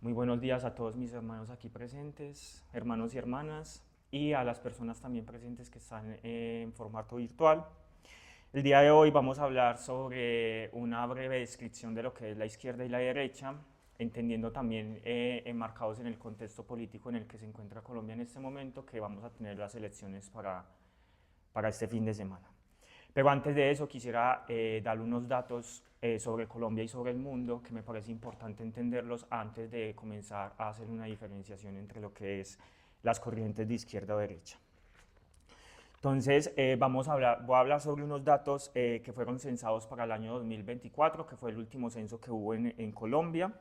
Muy buenos días a todos mis hermanos aquí presentes, hermanos y hermanas, y a las personas también presentes que están en formato virtual. El día de hoy vamos a hablar sobre una breve descripción de lo que es la izquierda y la derecha, entendiendo también enmarcados en el contexto político en el que se encuentra Colombia en este momento, que vamos a tener las elecciones para este fin de semana. Pero antes de eso quisiera dar unos datos sobre Colombia y sobre el mundo que me parece importante entenderlos antes de comenzar a hacer una diferenciación entre lo que es las corrientes de izquierda o derecha. Entonces, voy a hablar sobre unos datos que fueron censados para el año 2024, que fue el último censo que hubo en Colombia.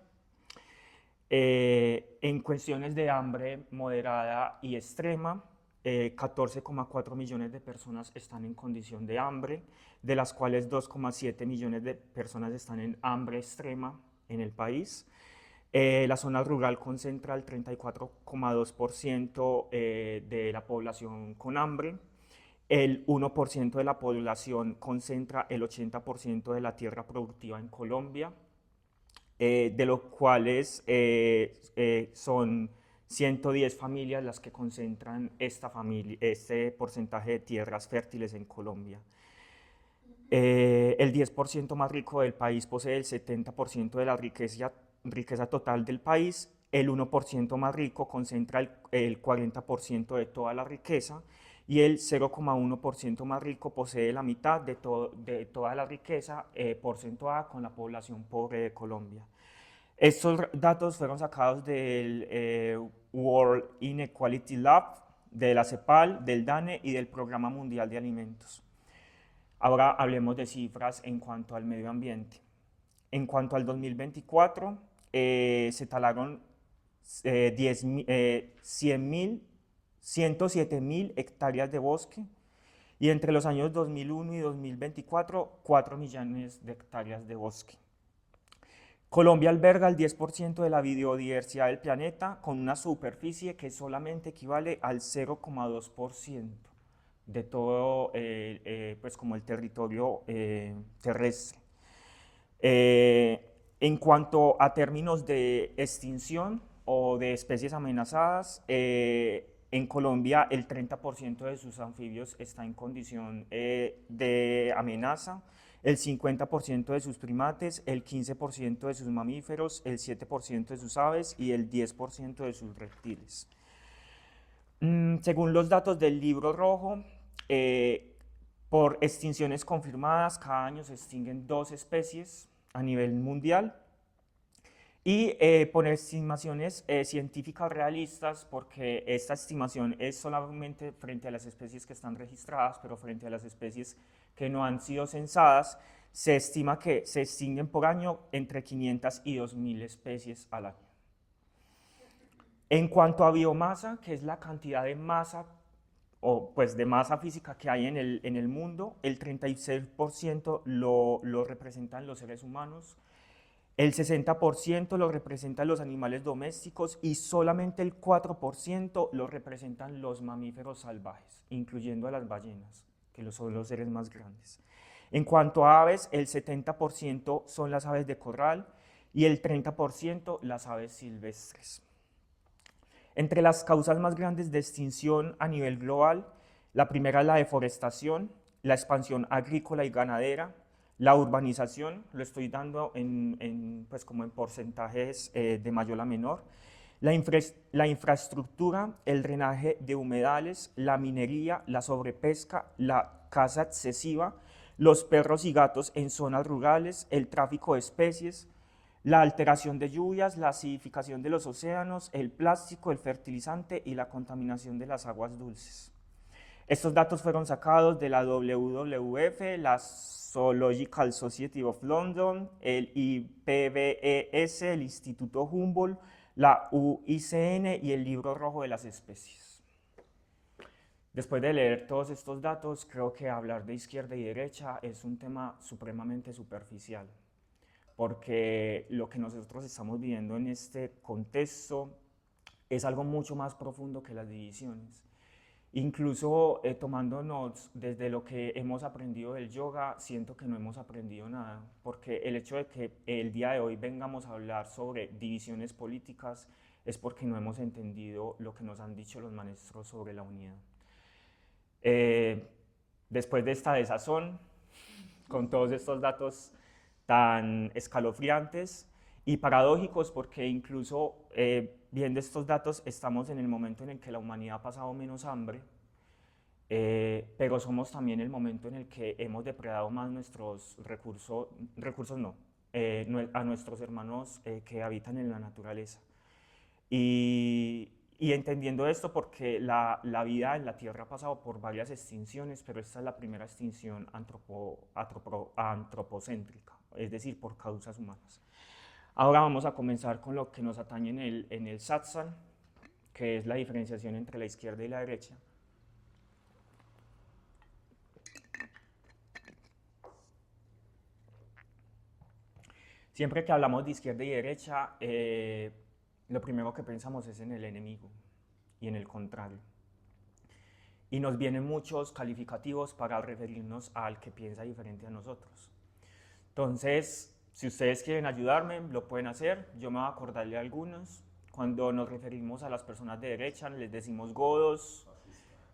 En cuestiones de hambre moderada y extrema, 14,4 millones de personas están en condición de hambre, de las cuales 2,7 millones de personas están en hambre extrema en el país. La zona rural concentra el 34,2% de la población con hambre. El 1% de la población concentra el 80% de la tierra productiva en Colombia, de los cuales son 110 familias las que concentran este porcentaje de tierras fértiles en Colombia. El 10% más rico del país posee el 70% de la riqueza total del país. El 1% más rico concentra el 40% de toda la riqueza y el 0,1% más rico posee la mitad de toda la riqueza porcentuada con la población pobre de Colombia. Estos datos fueron sacados del World Inequality Lab, de la CEPAL, del DANE y del Programa Mundial de Alimentos. Ahora hablemos de cifras en cuanto al medio ambiente. En cuanto al 2024, se talaron 107.000 hectáreas de bosque y entre los años 2001 y 2024, 4 millones de hectáreas de bosque. Colombia alberga el 10% de la biodiversidad del planeta con una superficie que solamente equivale al 0,2% de todo pues como el territorio terrestre. En cuanto a términos de extinción o de especies amenazadas, en Colombia el 30% de sus anfibios está en condición de amenaza, el 50% de sus primates, el 15% de sus mamíferos, el 7% de sus aves y el 10% de sus reptiles. Según los datos del Libro Rojo, por extinciones confirmadas, cada año se extinguen 2 especies a nivel mundial y por estimaciones científicas realistas, porque esta estimación es solamente frente a las especies que están registradas, pero frente a las especies que no han sido censadas, se estima que se extinguen por año entre 500 y 2.000 especies al año. En cuanto a biomasa, que es la cantidad de masa o pues de masa física que hay en el mundo, el 36% lo representan los seres humanos, el 60% lo representan los animales domésticos y solamente el 4% lo representan los mamíferos salvajes, incluyendo a las ballenas, que son los seres más grandes. En cuanto a aves, el 70% son las aves de corral y el 30% las aves silvestres. Entre las causas más grandes de extinción a nivel global, la primera es la deforestación, la expansión agrícola y ganadera, la urbanización, lo estoy dando pues como en porcentajes de mayor a menor, la infraestructura, el drenaje de humedales, la minería, la sobrepesca, la caza excesiva, los perros y gatos en zonas rurales, el tráfico de especies, la alteración de lluvias, la acidificación de los océanos, el plástico, el fertilizante y la contaminación de las aguas dulces. Estos datos fueron sacados de la WWF, la Zoological Society of London, el IPBES, el Instituto Humboldt, la UICN y el Libro Rojo de las Especies. Después de leer todos estos datos, creo que hablar de izquierda y derecha es un tema supremamente superficial, porque lo que nosotros estamos viviendo en este contexto es algo mucho más profundo que las divisiones. Incluso tomándonos desde lo que hemos aprendido del yoga, siento que no hemos aprendido nada, porque el hecho de que el día de hoy vengamos a hablar sobre divisiones políticas es porque no hemos entendido lo que nos han dicho los maestros sobre la unidad. Eh, Después de esta desazón, con todos estos datos tan escalofriantes y paradójicos, porque incluso viendo estos datos estamos en el momento en el que la humanidad ha pasado menos hambre, pero somos también el momento en el que hemos depredado más nuestros recursos no, a nuestros hermanos que habitan en la naturaleza. Y entendiendo esto, porque la vida en la Tierra ha pasado por varias extinciones, pero esta es la primera extinción antropocéntrica, es decir, por causas humanas. Ahora vamos a comenzar con lo que nos atañe en el satsang, que es la diferenciación entre la izquierda y la derecha. Siempre que hablamos de izquierda y derecha, lo primero que pensamos es en el enemigo y en el contrario. Y nos vienen muchos calificativos para referirnos al que piensa diferente a nosotros. Entonces, si ustedes quieren ayudarme, lo pueden hacer. Yo me voy a acordar de algunos. Cuando nos referimos a las personas de derecha, les decimos godos,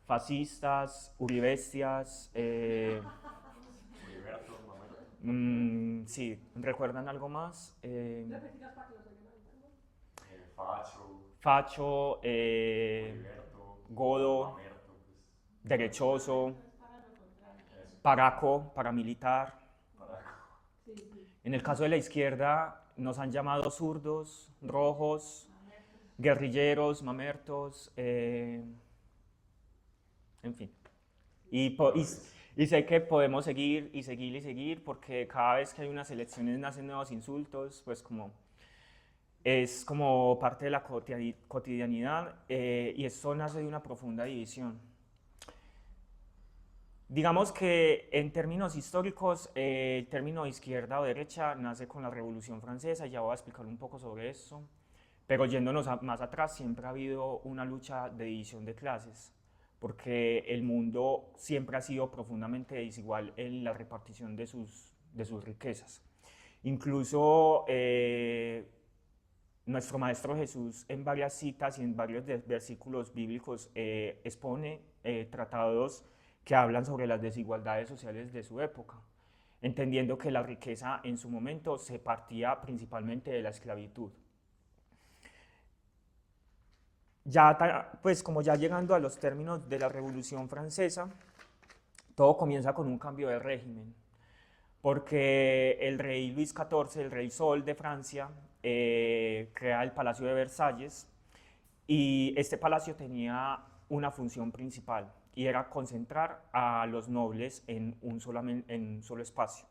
fascistas, uribestias. Sí, ¿recuerdan algo más? Facho, Facho, Heriberto, godo, Mamerto, pues, derechoso, eso, paraco, paramilitar. Paraco. En el caso de la izquierda nos han llamado zurdos, rojos, guerrilleros, mamertos, en fin. Y sé que podemos seguir y seguir y seguir porque cada vez que hay unas elecciones nacen nuevos insultos, pues como es como parte de la cotidianidad y esto nace de una profunda división. Digamos que en términos históricos, el término izquierda o derecha nace con la Revolución Francesa, ya voy a explicar un poco sobre eso, pero yéndonos más atrás siempre ha habido una lucha de división de clases, porque el mundo siempre ha sido profundamente desigual en la repartición de sus riquezas. Incluso nuestro Maestro Jesús en varias citas y en varios versículos bíblicos expone tratados que hablan sobre las desigualdades sociales de su época, entendiendo que la riqueza en su momento se partía principalmente de la esclavitud. Ya, pues como ya llegando a los términos de la Revolución Francesa, todo comienza con un cambio de régimen, porque el rey Luis XIV, el rey Sol de Francia, crea el Palacio de Versalles y este palacio tenía una función principal y era concentrar a los nobles en un solo espacio.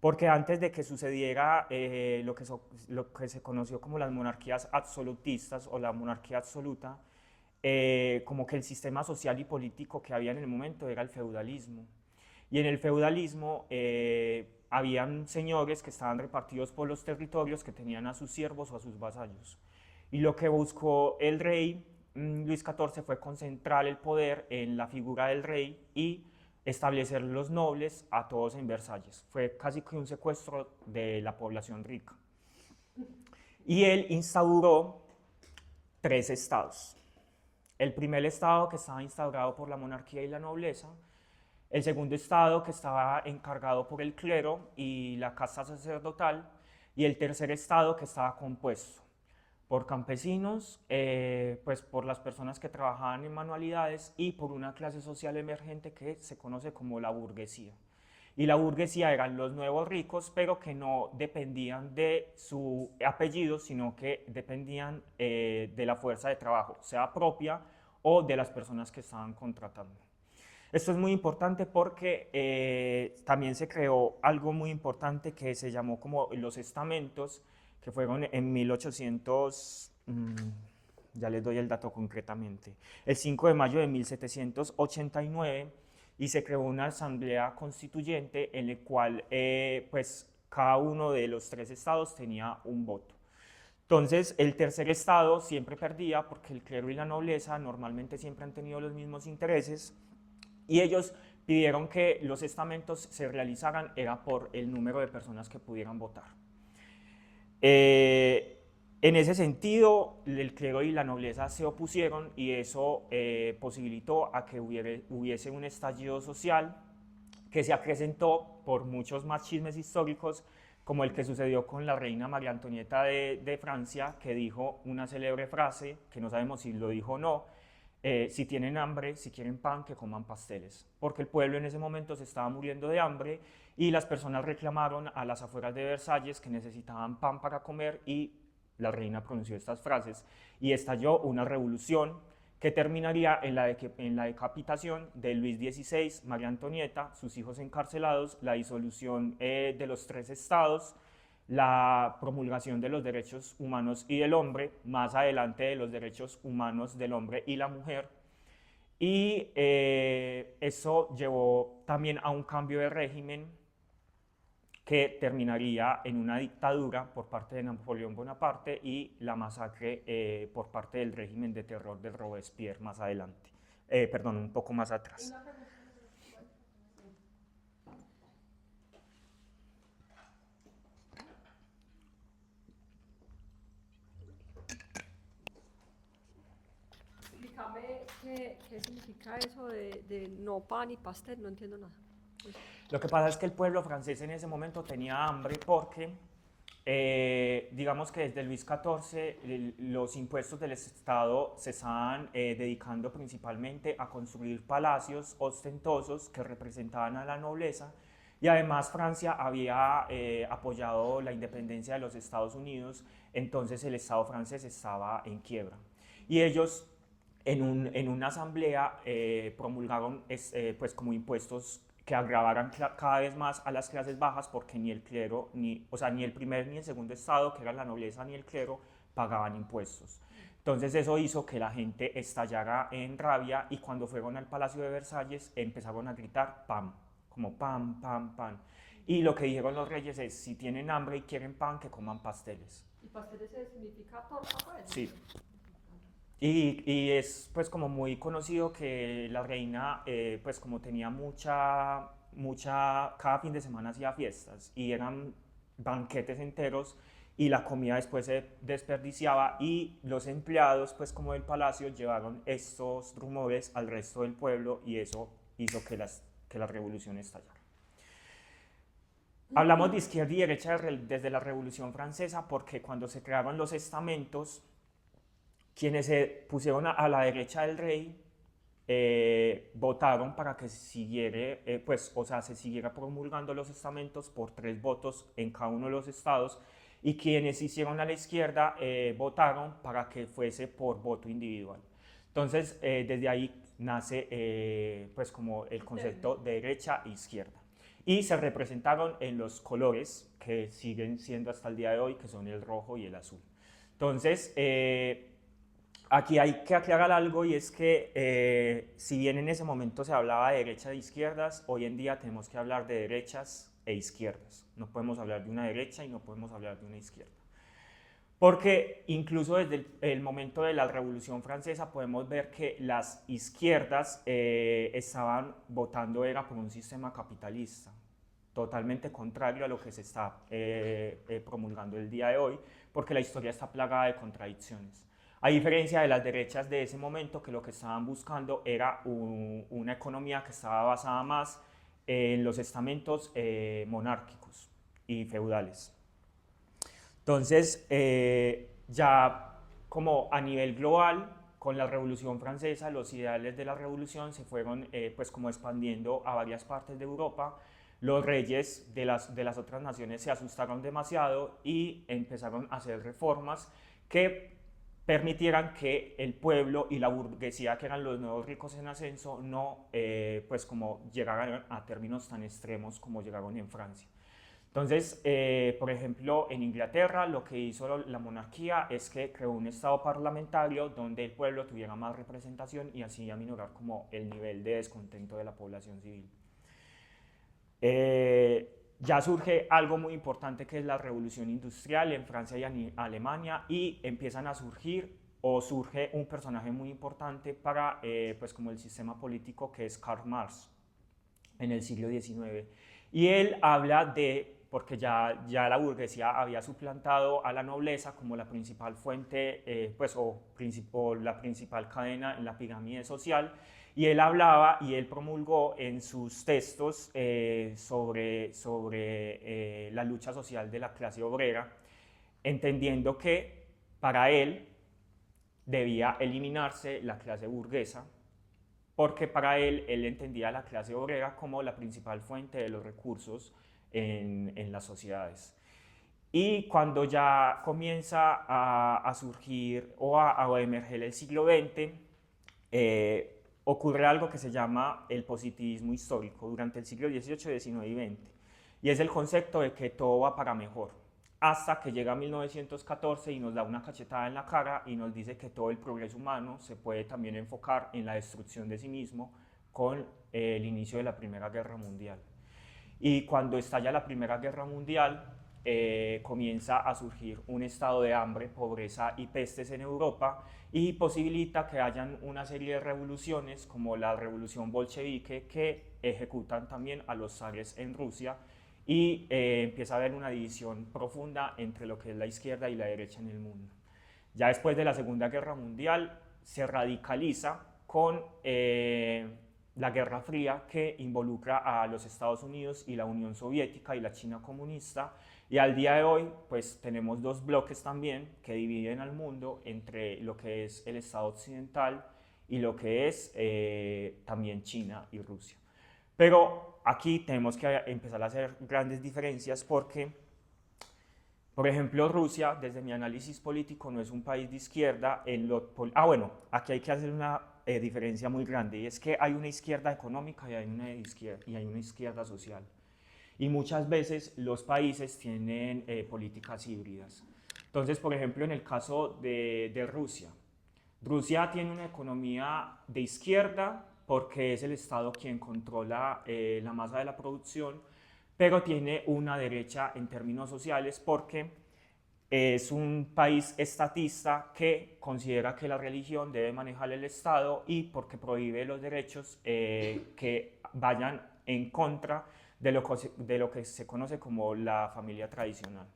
Porque antes de que sucediera lo que se conoció como las monarquías absolutistas o la monarquía absoluta, como que el sistema social y político que había en el momento era el feudalismo. Y en el feudalismo habían señores que estaban repartidos por los territorios que tenían a sus siervos o a sus vasallos. Y lo que buscó el rey Luis XIV fue concentrar el poder en la figura del rey y establecer los nobles a todos en Versalles. Fue casi que un secuestro de la población rica. Y él instauró 3 estados. El primer estado que estaba instaurado por la monarquía y la nobleza, el segundo estado que estaba encargado por el clero y la casta sacerdotal, y el tercer estado que estaba compuesto por campesinos, pues por las personas que trabajaban en manualidades y por una clase social emergente que se conoce como la burguesía. Y la burguesía eran los nuevos ricos, pero que no dependían de su apellido, sino que dependían de la fuerza de trabajo, sea propia o de las personas que estaban contratando. Esto es muy importante porque también se creó algo muy importante que se llamó como los estamentos, que fueron en 1800, ya les doy el dato concretamente, el 5 de mayo de 1789, y se creó una asamblea constituyente en la cual pues cada uno de los 3 estados tenía un voto. Entonces, el tercer estado siempre perdía porque el clero y la nobleza normalmente siempre han tenido los mismos intereses y ellos pidieron que los estamentos se realizaran era por el número de personas que pudieran votar. En ese sentido, el clero y la nobleza se opusieron y eso posibilitó a que hubiese un estallido social que se acrecentó por muchos más chismes históricos, como el que sucedió con la reina María Antonieta de Francia, que dijo una célebre frase, que no sabemos si lo dijo o no, si tienen hambre, si quieren pan, que coman pasteles, porque el pueblo en ese momento se estaba muriendo de hambre y las personas reclamaron a las afueras de Versalles que necesitaban pan para comer y la reina pronunció estas frases y estalló una revolución que terminaría en la decapitación de Luis XVI, María Antonieta, sus hijos encarcelados, la disolución de los tres estados, la promulgación de los derechos humanos y del hombre, más adelante de los derechos humanos del hombre y la mujer. Y eso llevó también a un cambio de régimen que terminaría en una dictadura por parte de Napoleón Bonaparte y la masacre por parte del régimen de terror de Robespierre más adelante. Perdón, un poco más atrás. Explícame qué significa eso de no pan y pastel, no entiendo nada. Lo que pasa es que el pueblo francés en ese momento tenía hambre porque, digamos que desde Luis XIV los impuestos del Estado se estaban dedicando principalmente a construir palacios ostentosos que representaban a la nobleza y además Francia había apoyado la independencia de los Estados Unidos, entonces el Estado francés estaba en quiebra. Y ellos en una asamblea promulgaron pues como impuestos que agravaran cada vez más a las clases bajas porque ni el clero, o sea, ni el primer ni el segundo estado, que era la nobleza ni el clero, pagaban impuestos. Entonces eso hizo que la gente estallara en rabia y cuando fueron al Palacio de Versalles empezaron a gritar pam, como pam, pam, pam. Y lo que dijeron los reyes es, si tienen hambre y quieren pan, que coman pasteles. ¿Y pasteles significa torta, pues? Sí. Y es pues como muy conocido que la reina pues como tenía cada fin de semana hacía fiestas y eran banquetes enteros y la comida después se desperdiciaba y los empleados pues como del palacio llevaron estos rumores al resto del pueblo y eso hizo que la revolución estallara. Hablamos de izquierda y derecha desde la Revolución Francesa porque cuando se crearon los estamentos quienes se pusieron a la derecha del rey votaron para que se siguiera promulgando los estamentos por 3 votos en cada uno de los estados y quienes hicieron a la izquierda votaron para que fuese por voto individual. Entonces, desde ahí nace pues como el concepto de derecha e izquierda. Y se representaron en los colores que siguen siendo hasta el día de hoy, que son el rojo y el azul. Entonces, aquí hay que aclarar algo y es que si bien en ese momento se hablaba de derechas e izquierdas, hoy en día tenemos que hablar de derechas e izquierdas. No podemos hablar de una derecha y no podemos hablar de una izquierda. Porque incluso desde el momento de la Revolución Francesa podemos ver que las izquierdas estaban votando era por un sistema capitalista, totalmente contrario a lo que se está promulgando el día de hoy, porque la historia está plagada de contradicciones. A diferencia de las derechas de ese momento, que lo que estaban buscando era una economía que estaba basada más en los estamentos monárquicos y feudales. Entonces, ya como a nivel global, con la Revolución Francesa, los ideales de la revolución se fueron pues como expandiendo a varias partes de Europa. Los reyes de las otras naciones se asustaron demasiado y empezaron a hacer reformas que permitieran que el pueblo y la burguesía, que eran los nuevos ricos en ascenso, no pues como llegaran a términos tan extremos como llegaron en Francia. Entonces, por ejemplo, en Inglaterra lo que hizo la monarquía es que creó un estado parlamentario donde el pueblo tuviera más representación y así aminorar como el nivel de descontento de la población civil. ya surge algo muy importante que es la revolución industrial en Francia y Alemania, y empiezan a surgir o surge un personaje muy importante para pues como el sistema político, que es Karl Marx en el siglo XIX. Y él habla de, porque ya la burguesía había suplantado a la nobleza como la principal fuente pues, o la principal cadena en la pirámide social, y él hablaba y él promulgó en sus textos sobre la lucha social de la clase obrera, entendiendo que para él debía eliminarse la clase burguesa, porque para él entendía a la clase obrera como la principal fuente de los recursos en las sociedades. Y cuando ya comienza a surgir o a emerger el siglo XX, ocurre algo que se llama el positivismo histórico durante el siglo XVIII, XIX y XX. Y es el concepto de que todo va para mejor, hasta que llega 1914 y nos da una cachetada en la cara y nos dice que todo el progreso humano se puede también enfocar en la destrucción de sí mismo con el inicio de la Primera Guerra Mundial. Y cuando estalla la Primera Guerra Mundial, comienza a surgir un estado de hambre, pobreza y pestes en Europa, y posibilita que hayan una serie de revoluciones como la revolución bolchevique, que ejecutan también a los zares en Rusia, y empieza a haber una división profunda entre lo que es la izquierda y la derecha en el mundo. Ya después de la Segunda Guerra Mundial se radicaliza con la Guerra Fría, que involucra a los Estados Unidos y la Unión Soviética y la China comunista, y al día de hoy pues tenemos dos bloques también que dividen al mundo entre lo que es el Estado occidental y lo que es también China y Rusia. Pero aquí tenemos que empezar a hacer grandes diferencias porque, por ejemplo, Rusia, desde mi análisis político, no es un país de izquierda. Bueno, aquí hay que hacer una diferencia muy grande, y es que hay una izquierda económica y hay una izquierda social. Y muchas veces los países tienen políticas híbridas. Entonces, por ejemplo, en el caso de Rusia, Rusia tiene una economía de izquierda porque es el Estado quien controla la masa de la producción, pero tiene una derecha en términos sociales porque es un país estatista que considera que la religión debe manejar el Estado, y porque prohíbe los derechos que vayan en contra de lo que se conoce como la familia tradicional.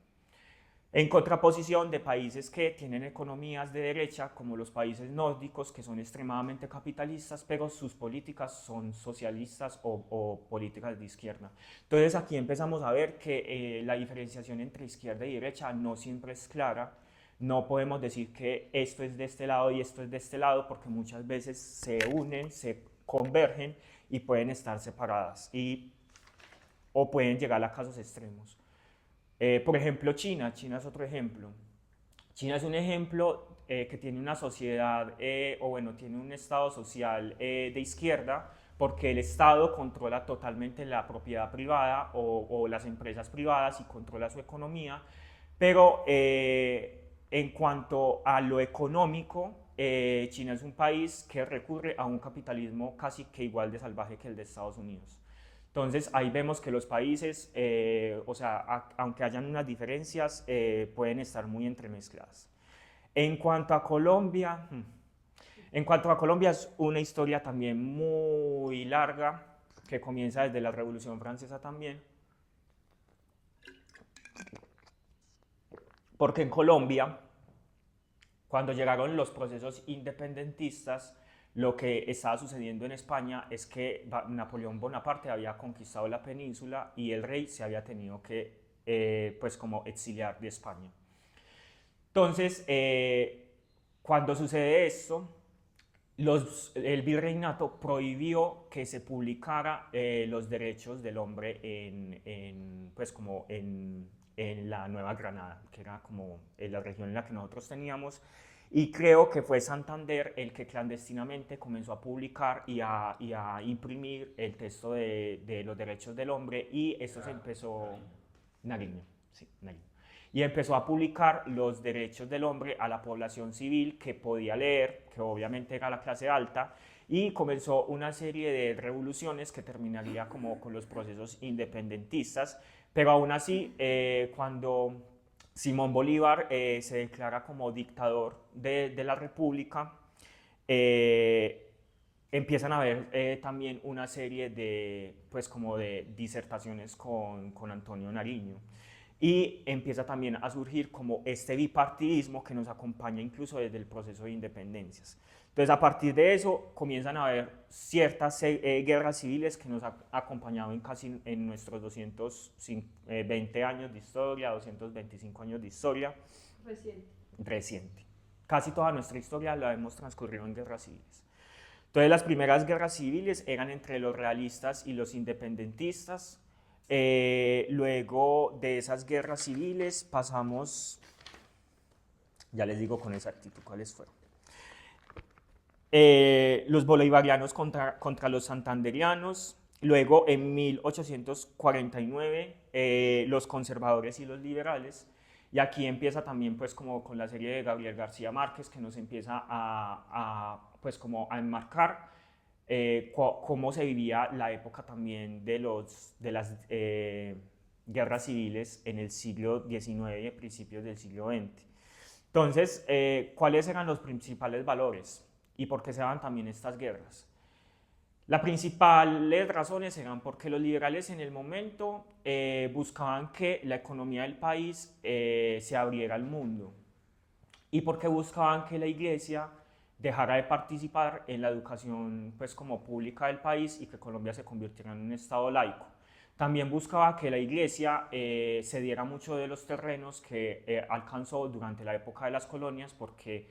En contraposición de países que tienen economías de derecha, como los países nórdicos, que son extremadamente capitalistas, pero sus políticas son socialistas o políticas de izquierda. Entonces aquí empezamos a ver que la diferenciación entre izquierda y derecha no siempre es clara. No podemos decir que esto es de este lado y esto es de este lado, porque muchas veces se unen, se convergen y pueden estar separadas, o pueden llegar a casos extremos. Por ejemplo, China es otro ejemplo. China es un ejemplo que tiene una sociedad, tiene un estado social de izquierda, porque el Estado controla totalmente la propiedad privada o las empresas privadas y controla su economía, pero en cuanto a lo económico, China es un país que recurre a un capitalismo casi que igual de salvaje que el de Estados Unidos. Entonces ahí vemos que los países, aunque hayan unas diferencias, pueden estar muy entremezcladas. En cuanto a Colombia, es una historia también muy larga, que comienza desde la Revolución Francesa también. Porque en Colombia, cuando llegaron los procesos independentistas, lo que estaba sucediendo en España es que Napoleón Bonaparte había conquistado la península y el rey se había tenido que como exiliar de España. Entonces, cuando sucede esto, el virreinato prohibió que se publicara los derechos del hombre en la Nueva Granada, que era como la región en la que nosotros teníamos. Y creo que fue Santander el que clandestinamente comenzó a publicar y a imprimir el texto de los derechos del hombre, y esto se empezó... Nariño, sí, Nariño. Y empezó a publicar los derechos del hombre a la población civil que podía leer, que obviamente era la clase alta, y comenzó una serie de revoluciones que terminaría como con los procesos independentistas, Pero aún así, cuando Simón Bolívar se declara como dictador de la República, empiezan a haber también una serie de, pues, como de disertaciones con Antonio Nariño. Y empieza también a surgir como este bipartidismo que nos acompaña incluso desde el proceso de independencias. Entonces, a partir de eso, comienzan a haber ciertas guerras civiles que nos han acompañado en nuestros 220 años de historia, 225 años de historia. Reciente. Casi toda nuestra historia la hemos transcurrido en guerras civiles. Entonces, las primeras guerras civiles eran entre los realistas y los independentistas. Luego de esas guerras civiles pasamos, ya les digo con exactitud cuáles fueron. Los bolivarianos contra los santanderianos. Luego, en 1849, los conservadores y los liberales. Y aquí empieza también, pues, como con la serie de Gabriel García Márquez, que nos empieza pues, como a enmarcar cómo se vivía la época también de las guerras civiles en el siglo XIX y principios del siglo XX. Entonces, ¿cuáles eran los principales valores y por qué se daban también estas guerras? Las principales razones eran porque los liberales en el momento buscaban que la economía del país se abriera al mundo y porque buscaban que la iglesia dejara de participar en la educación, pues, como pública del país y que Colombia se convirtiera en un estado laico. También buscaba que la iglesia cediera mucho de los terrenos que alcanzó durante la época de las colonias, porque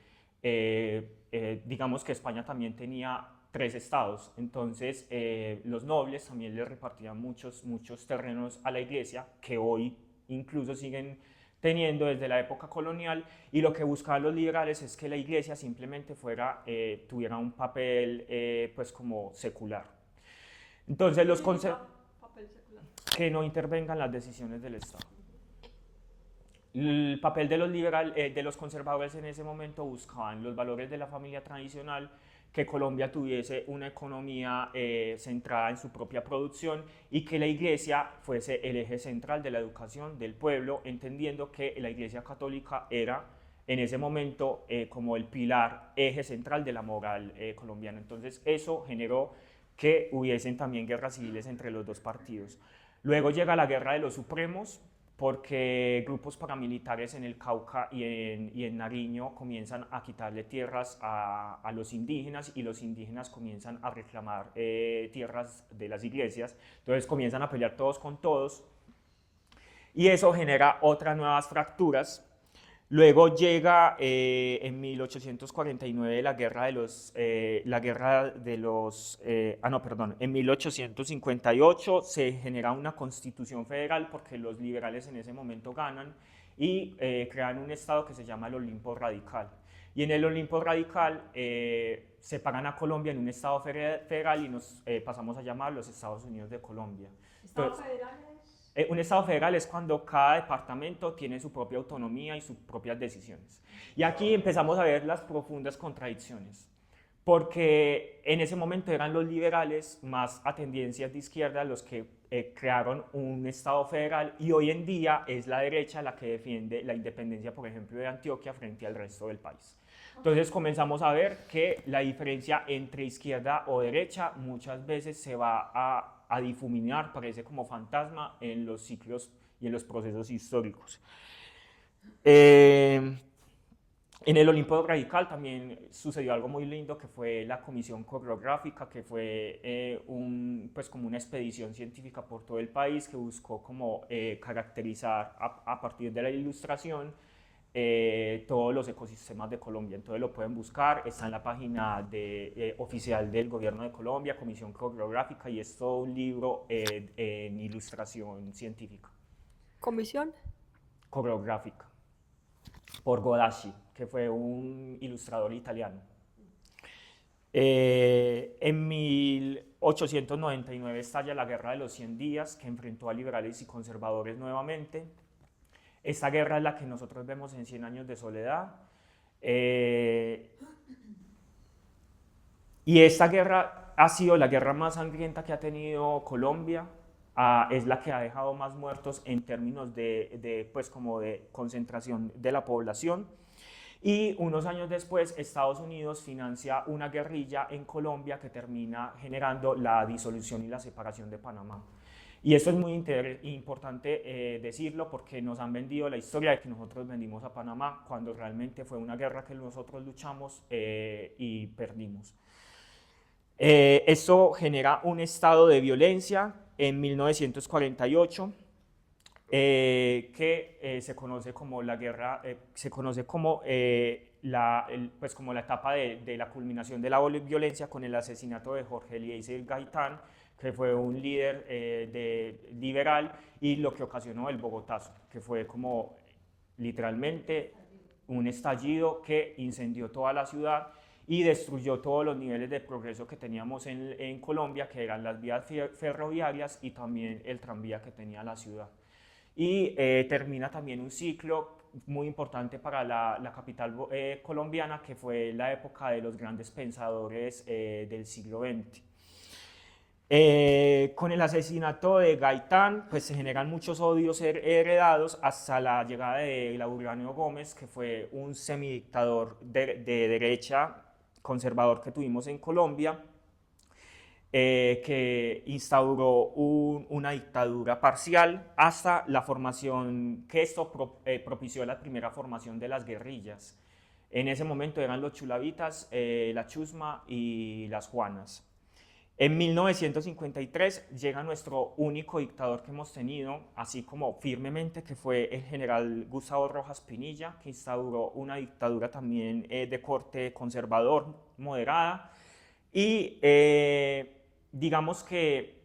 digamos que España también tenía 3 estados, entonces los nobles también le repartían muchos terrenos a la iglesia, que hoy incluso siguen teniendo desde la época colonial, y lo que buscaban los liberales es que la iglesia simplemente tuviera un papel pues como secular. Entonces que no intervengan las decisiones del Estado. El papel de los conservadores en ese momento buscaban los valores de la familia tradicional, que Colombia tuviese una economía centrada en su propia producción y que la iglesia fuese el eje central de la educación del pueblo, entendiendo que la iglesia católica era en ese momento como el pilar, eje central de la moral colombiana. Entonces eso generó que hubiesen también guerras civiles entre los dos partidos. Luego llega la Guerra de los Supremos, porque grupos paramilitares en el Cauca y en Nariño comienzan a quitarle tierras a los indígenas, y los indígenas comienzan a reclamar tierras de las iglesias. Entonces comienzan a pelear todos con todos y eso genera otras nuevas fracturas. Luego llega en 1849 en 1858 se genera una constitución federal porque los liberales en ese momento ganan y crean un estado que se llama el Olimpo Radical. Y en el Olimpo Radical separan a Colombia en un estado federal y nos pasamos a llamar los Estados Unidos de Colombia. ¿Estado federal es? Un estado federal es cuando cada departamento tiene su propia autonomía y sus propias decisiones. Y aquí empezamos a ver las profundas contradicciones, porque en ese momento eran los liberales más a tendencias de izquierda los que crearon un estado federal, y hoy en día es la derecha la que defiende la independencia, por ejemplo, de Antioquia frente al resto del país. Entonces comenzamos a ver que la diferencia entre izquierda o derecha muchas veces se va a difuminar, parece como fantasma en los ciclos y en los procesos históricos. En el Olimpo Radical también sucedió algo muy lindo, que fue la comisión coreográfica, que fue pues como una expedición científica por todo el país que buscó como caracterizar a partir de la ilustración todos los ecosistemas de Colombia. Entonces lo pueden buscar, está en la página oficial del gobierno de Colombia, Comisión Coreográfica, y es todo un libro en ilustración científica. ¿Comisión? Coreográfica, por Godaschi, que fue un ilustrador italiano. En 1899 estalla la Guerra de los 100 días, que enfrentó a liberales y conservadores nuevamente. Esta guerra es la que nosotros vemos en 100 años de soledad. Y esta guerra ha sido la guerra más sangrienta que ha tenido Colombia es la que ha dejado más muertos en términos pues como de concentración de la población. Y unos años después, Estados Unidos financia una guerrilla en Colombia que termina generando la disolución y la separación de Panamá. Y esto es muy importante decirlo porque nos han vendido la historia de que nosotros vendimos a Panamá cuando realmente fue una guerra que nosotros luchamos y perdimos. Esto genera un estado de violencia en 1948 que se conoce como la guerra, se conoce como, pues como la etapa de la culminación de la violencia con el asesinato de Jorge Eliezer Gaitán, que fue un líder liberal y lo que ocasionó el Bogotazo, que fue como literalmente un estallido que incendió toda la ciudad y destruyó todos los niveles de progreso que teníamos en Colombia, que eran las vías ferroviarias y también el tranvía que tenía la ciudad. Y termina también un ciclo muy importante para la capital colombiana, que fue la época de los grandes pensadores del siglo XX. Con el asesinato de Gaitán, pues se generan muchos odios heredados hasta la llegada de Laureano Gómez, que fue un semidictador de derecha conservador que tuvimos en Colombia, que instauró una dictadura parcial hasta la formación, que esto propició la primera formación de las guerrillas. En ese momento eran los chulavitas, la chusma y las juanas. En 1953 llega nuestro único dictador que hemos tenido, así como firmemente, que fue el general Gustavo Rojas Pinilla, que instauró una dictadura también de corte conservador, moderada, y digamos que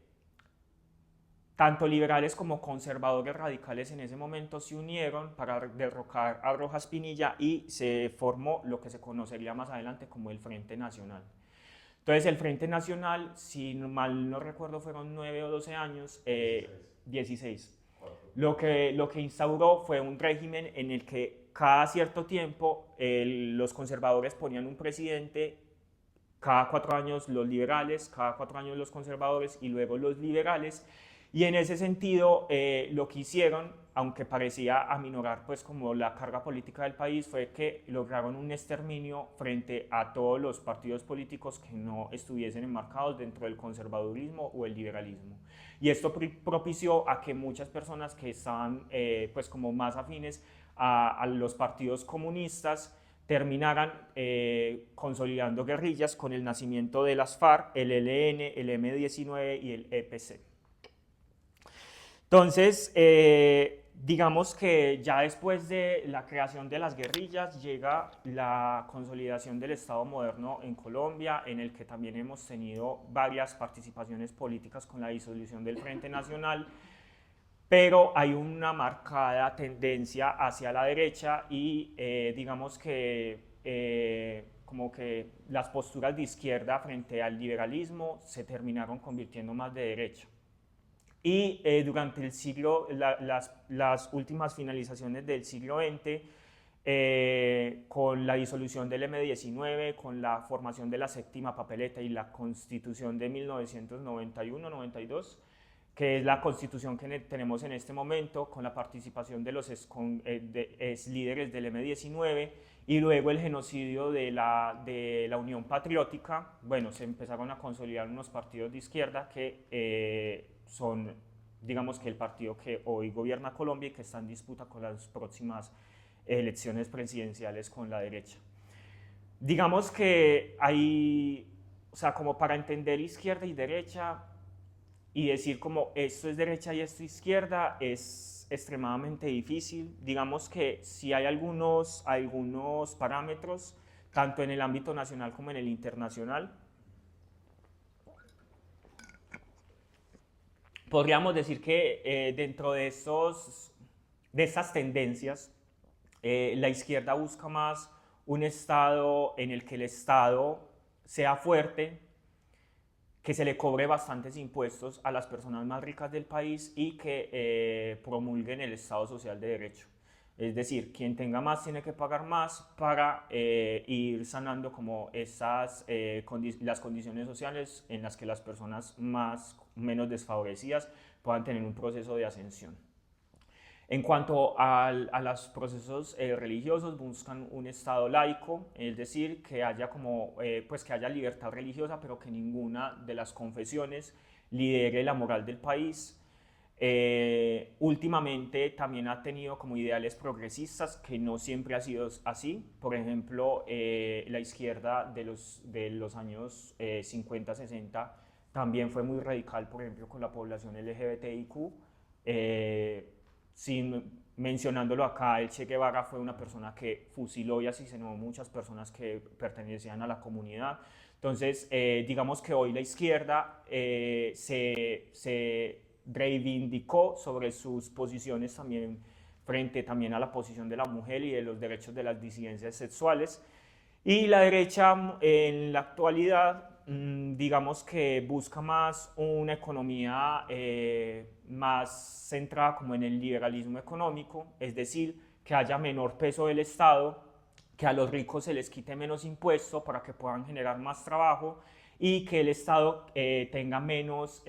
tanto liberales como conservadores radicales en ese momento se unieron para derrocar a Rojas Pinilla y se formó lo que se conocería más adelante como el Frente Nacional. Entonces el Frente Nacional, si mal no recuerdo, fueron 9 o 12 años, 16. Lo que instauró fue un régimen en el que cada cierto tiempo los conservadores ponían un presidente, cada 4 años los liberales, cada 4 años los conservadores y luego los liberales. Y en ese sentido, lo que hicieron, aunque parecía aminorar pues como la carga política del país, fue que lograron un exterminio frente a todos los partidos políticos que no estuviesen enmarcados dentro del conservadurismo o el liberalismo. Y esto propició a que muchas personas que estaban pues como más afines a los partidos comunistas terminaran consolidando guerrillas con el nacimiento de las FARC, el ELN, el M-19 y el EPC. Entonces, digamos que ya después de la creación de las guerrillas llega la consolidación del Estado moderno en Colombia, en el que también hemos tenido varias participaciones políticas con la disolución del Frente Nacional, pero hay una marcada tendencia hacia la derecha y digamos que como que las posturas de izquierda frente al liberalismo se terminaron convirtiendo más de derecha. Y durante el siglo, las últimas finalizaciones del siglo XX, con la disolución del M-19, con la formación de la séptima papeleta y la constitución de 1991-92, que es la constitución que tenemos en este momento, con la participación de los líderes del M-19, y luego el genocidio de la Unión Patriótica. Bueno, se empezaron a consolidar unos partidos de izquierda que son, digamos que el partido que hoy gobierna Colombia y que está en disputa con las próximas elecciones presidenciales con la derecha. Digamos que hay, o sea, como para entender izquierda y derecha y decir como esto es derecha y esto es izquierda es extremadamente difícil. Digamos que sí hay algunos parámetros, tanto en el ámbito nacional como en el internacional. Podríamos decir que dentro de estas tendencias, la izquierda busca más un Estado en el que el Estado sea fuerte, que se le cobre bastantes impuestos a las personas más ricas del país y que promulguen el Estado social de derecho. Es decir, quien tenga más tiene que pagar más para ir sanando como las condiciones sociales en las que las personas menos desfavorecidas puedan tener un proceso de ascensión. En cuanto a los procesos religiosos, buscan un Estado laico, es decir, que haya, pues que haya libertad religiosa, pero que ninguna de las confesiones lidere la moral del país. Últimamente también ha tenido como ideales progresistas, que no siempre ha sido así. Por ejemplo, la izquierda de los años 50-60 también fue muy radical, por ejemplo, con la población LGBTIQ. Mencionándolo acá, el Che Guevara fue una persona que fusiló y asesinó muchas personas que pertenecían a la comunidad. Entonces, digamos que hoy la izquierda se reivindicó sobre sus posiciones también frente también a la posición de la mujer y de los derechos de las disidencias sexuales. Y la derecha en la actualidad, digamos que busca más una economía más centrada como en el liberalismo económico, es decir, que haya menor peso del Estado, que a los ricos se les quite menos impuesto para que puedan generar más trabajo y que el Estado tenga menos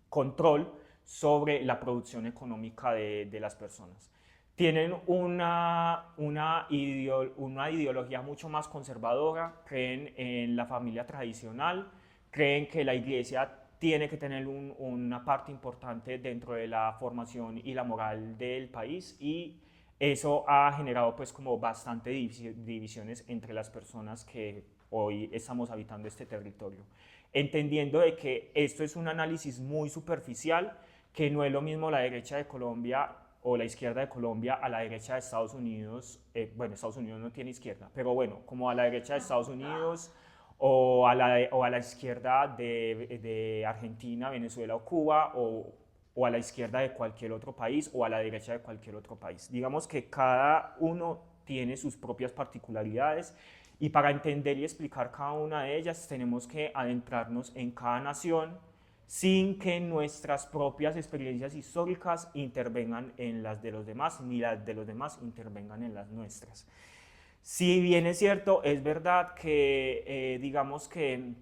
control sobre la producción económica de las personas. Tienen una ideología mucho más conservadora, creen en la familia tradicional, creen que la iglesia tiene que tener una parte importante dentro de la formación y la moral del país, y eso ha generado pues como bastante divisiones entre las personas que hoy estamos habitando este territorio. Entendiendo de que esto es un análisis muy superficial, que no es lo mismo la derecha de Colombia o la izquierda de Colombia a la derecha de Estados Unidos. Bueno, Estados Unidos no tiene izquierda, pero bueno, como a la derecha de Estados Unidos o a la izquierda de Argentina, Venezuela o Cuba, o a la izquierda de cualquier otro país o a la derecha de cualquier otro país. Digamos que cada uno tiene sus propias particularidades, y para entender y explicar cada una de ellas tenemos que adentrarnos en cada nación sin que nuestras propias experiencias históricas intervengan en las de los demás, ni las de los demás intervengan en las nuestras. Si bien es cierto, es verdad que digamos que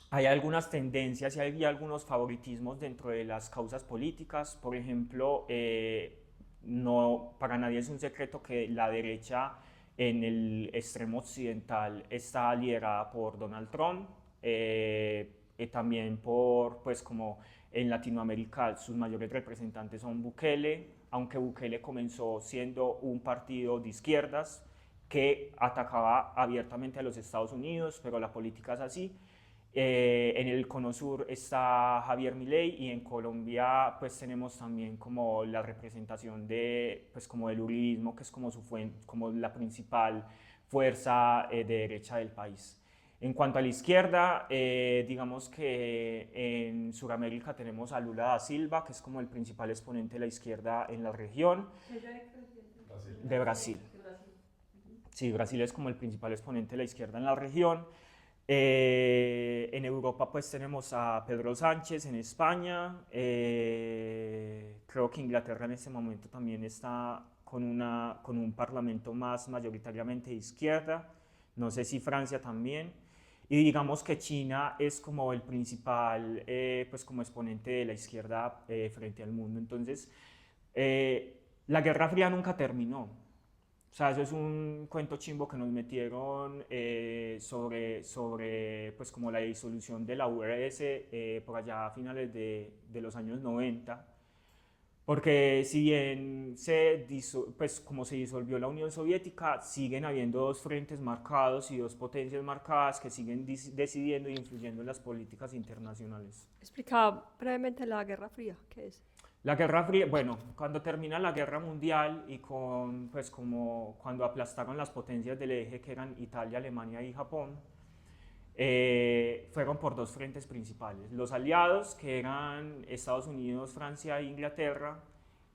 hay algunas tendencias y hay algunos favoritismos dentro de las causas políticas. Por ejemplo, no, para nadie es un secreto que la derecha en el extremo occidental está liderada por Donald Trump, también pues como en Latinoamérica sus mayores representantes son Bukele, aunque Bukele comenzó siendo un partido de izquierdas que atacaba abiertamente a los Estados Unidos, pero la política es así. En el Cono Sur está Javier Milei, y en Colombia pues tenemos también como la representación pues como del uribismo, que es como como la principal fuerza de derecha del país. En cuanto a la izquierda, digamos que en Sudamérica tenemos a Lula da Silva, que es como el principal exponente de la izquierda en la región. De Brasil. Sí, Brasil es como el principal exponente de la izquierda en la región. En Europa pues tenemos a Pedro Sánchez en España. Creo que Inglaterra en este momento también está con un parlamento más mayoritariamente de izquierda. No sé si Francia también. Y digamos que China es como el principal pues como exponente de la izquierda frente al mundo. Entonces, la Guerra Fría nunca terminó. O sea, eso es un cuento chimbo que nos metieron sobre pues como la disolución de la URSS por allá a finales de los años 90. Porque si bien pues como se disolvió la Unión Soviética, siguen habiendo dos frentes marcados y dos potencias marcadas que siguen decidiendo y influyendo en las políticas internacionales. Explica brevemente la Guerra Fría, ¿qué es? La Guerra Fría, bueno, cuando termina la Guerra Mundial y pues como cuando aplastaron las potencias del eje que eran Italia, Alemania y Japón, fueron por dos frentes principales. Los aliados, que eran Estados Unidos, Francia e Inglaterra,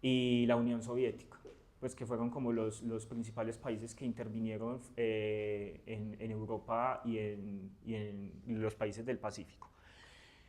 y la Unión Soviética, pues que fueron como los principales países que intervinieron en Europa y en los países del Pacífico.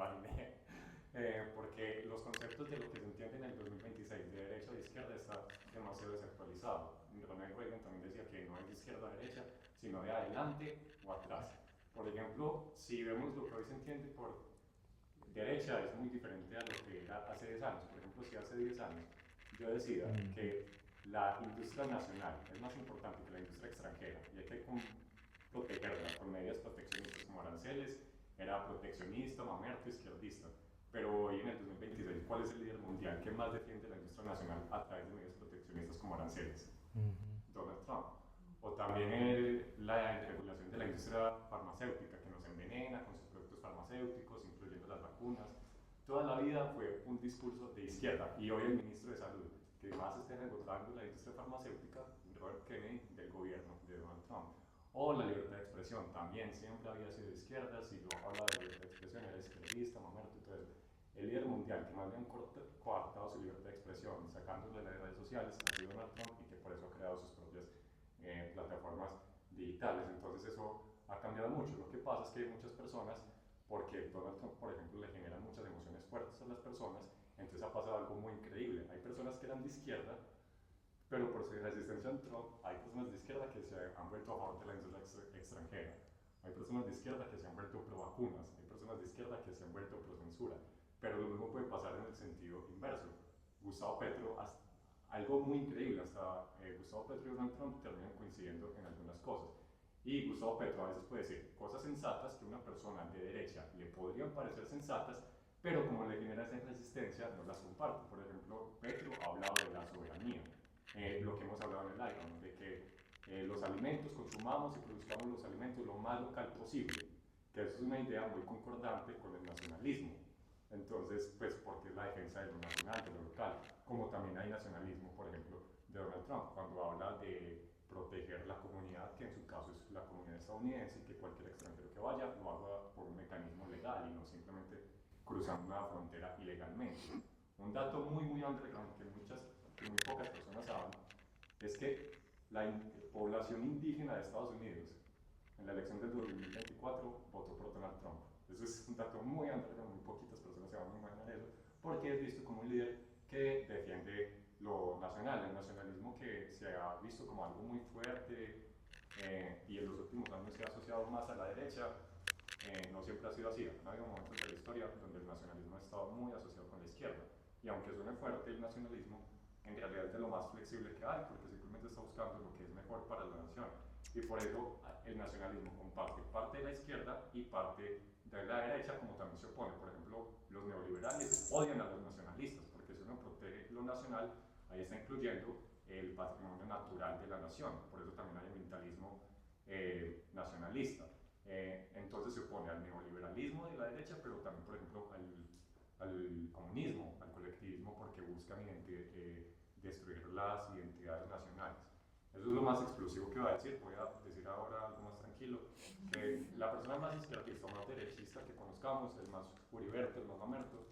imaginé, porque los conceptos de lo que se entiende en el 2026 de derecha o de izquierda está demasiado desactualizado. Ronald Reagan también decía que no hay de izquierda a derecha, sino de adelante o atrás. Por ejemplo, si vemos lo que hoy se entiende por derecha, es muy diferente a lo que era hace 10 años. Por ejemplo, si hace 10 años yo decía que la industria nacional es más importante que la industria extranjera y hay que protegerla con medidas proteccionistas como aranceles, era proteccionista, mamerto, izquierdista. Pero hoy en el 2026, ¿cuál es el líder mundial que más defiende la industria nacional a través de medidas proteccionistas como aranceles? Donald Trump. O también la regulación de la industria farmacéutica que nos envenena con sus productos farmacéuticos, incluyendo las vacunas. Toda la vida fue un discurso de izquierda y hoy el ministro de Salud, que más está rebotando la industria farmacéutica, Robert Kennedy, del gobierno de Donald Trump. O la libertad de expresión, también siempre había sido de izquierda, si yo hablaba de libertad de expresión era izquierdista, mamerto y todo eso. El líder mundial que más bien coartado su libertad de expresión, sacándole de las redes sociales, ha sido Donald Trump y que por eso ha creado sus propias plataformas digitales. Entonces eso ha cambiado mucho. Lo que pasa es que hay muchas personas, porque Donald Trump, por ejemplo, le genera muchas emociones fuertes a las personas, entonces ha pasado algo muy increíble. Hay personas que eran de izquierda, pero por su resistencia a Trump, hay personas de izquierda que se han vuelto a favor de la industria extranjera. Hay personas de izquierda que se han vuelto pro vacunas, hay personas de izquierda que se han vuelto pro censura. Pero lo mismo puede pasar en el sentido inverso. Gustavo Petro, algo muy increíble, hasta Gustavo Petro y Donald Trump terminan coincidiendo en algunas cosas. Y Gustavo Petro a veces puede decir cosas sensatas que a una persona de derecha le podrían parecer sensatas, pero como le genera esa resistencia, no las comparte. Por ejemplo, Petro ha hablado de la soberanía, lo que hemos hablado en el ICON, de que los alimentos consumamos y produzcamos los alimentos lo más local posible, que eso es una idea muy concordante con el nacionalismo. Entonces, pues, porque es la defensa de lo nacional, de lo local, como también hay nacionalismo, por ejemplo, de Donald Trump, cuando habla de proteger la comunidad, que en su caso es la comunidad estadounidense, y que cualquier extranjero que vaya lo haga por un mecanismo legal y no simplemente cruzando una frontera ilegalmente. Un dato muy underground que muy pocas personas saben, es que la población indígena de Estados Unidos en la elección del 2024 votó por Donald Trump. Eso es un dato muy underground, muy poquitas personas se van a imaginar eso, porque es visto como un líder que defiende lo nacional, el nacionalismo que se ha visto como algo muy fuerte y en los últimos años se ha asociado más a la derecha. No siempre ha sido así. Ha habido momentos de la historia donde el nacionalismo ha estado muy asociado con la izquierda. Y aunque suene fuerte el nacionalismo, en realidad es de lo más flexible que hay, porque simplemente está buscando lo que es mejor para la nación. Y por eso el nacionalismo comparte parte de la izquierda y parte de la derecha, como también se opone. Por ejemplo, los neoliberales odian a los nacionalistas, porque si uno protege lo nacional, ahí está incluyendo el patrimonio natural de la nación. Por eso también hay ambientalismo nacionalista. Entonces se opone al neoliberalismo de la derecha, pero también, por ejemplo, al comunismo, al colectivismo, porque buscan destruir las identidades nacionales. Eso es lo más explosivo que voy a decir. Voy a decir ahora algo más tranquilo, que la persona más izquierdista o más derechista que conozcamos, el más Uriberto, el más Mamerto,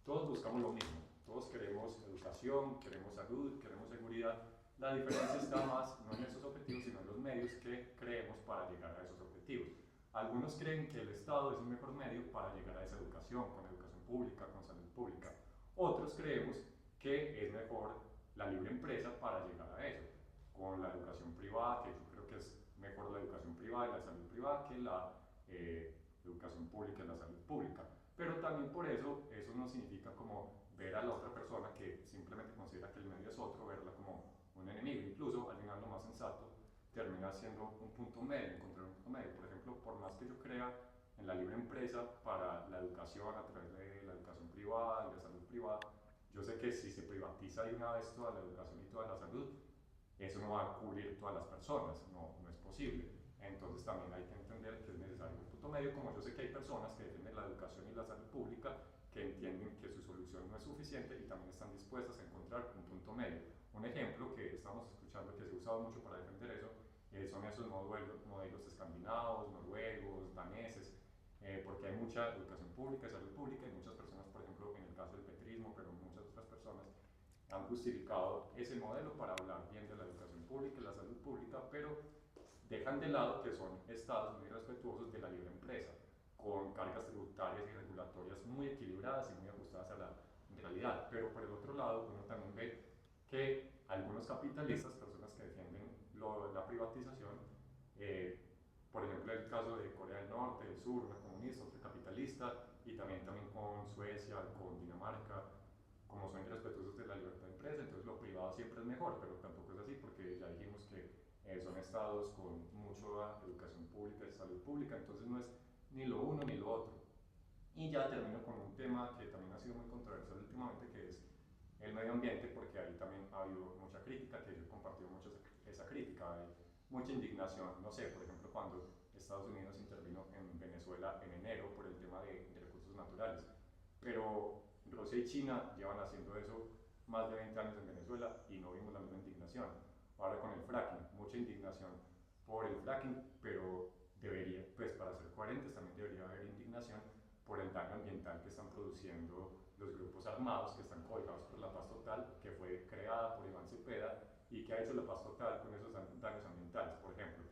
todos buscamos lo mismo. Todos queremos educación, queremos salud, queremos seguridad. La diferencia está más no en esos objetivos, sino en los medios que creemos para llegar a esos objetivos. Algunos creen que el Estado es el mejor medio para llegar a esa educación, con educación pública, con salud pública. Otros creemos que es mejor la libre empresa para llegar a eso, con la educación privada, que yo creo que es mejor la educación privada y la salud privada que la educación pública y la salud pública. Pero también por eso, eso no significa como ver a la otra persona que simplemente considera que el medio es otro, verla como un enemigo. Incluso al final lo más sensato termina siendo un punto medio, encontrar un punto medio. Por ejemplo, por más que yo crea en la libre empresa para la educación a través de la educación privada y la salud privada, yo sé que si se privatiza de una vez toda la educación y toda la salud, eso no va a cubrir todas las personas, no es posible. Entonces también hay que entender que es necesario un punto medio, como yo sé que hay personas que defienden la educación y la salud pública, que entienden que su solución no es suficiente y también están dispuestas a encontrar un punto medio. Un ejemplo que estamos escuchando que se ha usado mucho para defender eso son esos modelos escandinavos, noruegos, daneses, porque hay mucha educación pública y salud pública y muchas personas, por ejemplo, en el caso del petrismo, pero muchas otras personas, han justificado ese modelo para hablar bien de la educación pública y la salud pública, pero dejan de lado que son estados muy respetuosos de la libre empresa, con cargas tributarias y regulatorias muy desarrolladas y muy ajustadas a la realidad. Pero por el otro lado, uno también ve que algunos capitalistas, personas que defienden la privatización, por ejemplo el caso de Corea del Norte, del Sur, una comunista, otra capitalista, y también con Suecia, con Dinamarca, como son irrespetuosos de la libertad de empresa, entonces lo privado siempre es mejor, pero tampoco es así porque ya dijimos que son estados con mucha educación pública y salud pública, entonces no es ni lo uno ni lo otro. Y ya termino con un tema que también ha sido muy controversial últimamente, que es el medio ambiente, porque ahí también ha habido mucha crítica, que yo he compartido mucho esa crítica, hay mucha indignación, no sé, por ejemplo, cuando Estados Unidos intervino en Venezuela en enero por el tema de recursos naturales, pero Rusia y China llevan haciendo eso más de 20 años en Venezuela y no vimos la misma indignación. Ahora con el fracking, mucha indignación por el fracking, pero debería, pues para ser coherentes, también debería haber indignación por el daño ambiental que están produciendo los grupos armados que están cobijados por la Paz Total, que fue creada por Iván Cepeda y que ha hecho la Paz Total con esos daños ambientales. Por ejemplo,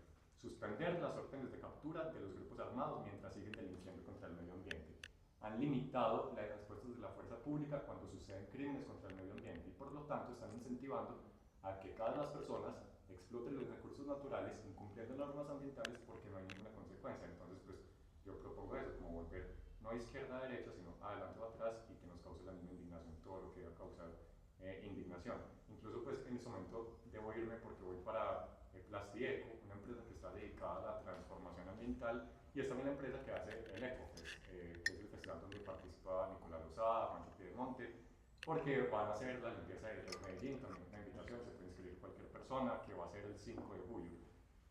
suspender las órdenes de captura de los grupos armados mientras siguen delinquiendo contra el medio ambiente. Han limitado las respuestas de la fuerza pública cuando suceden crímenes contra el medio ambiente y por lo tanto están incentivando a que cada vez las personas exploten los recursos naturales incumpliendo normas ambientales porque no hay ninguna consecuencia. Entonces, pues yo propongo eso, como volver no a izquierda a derecha, sino adelante o atrás y que nos cause la misma indignación, todo lo que va a causar indignación. Incluso pues en este momento debo irme porque voy para Plastieco, una empresa que está dedicada a la transformación ambiental y es también la empresa que hace el EcoFest, que es el festival donde participa Nicolás Lozada, Juancho Piedemonte, porque van a hacer la limpieza de Medellín, también una invitación, se puede inscribir cualquier persona, que va a ser el 5 de julio.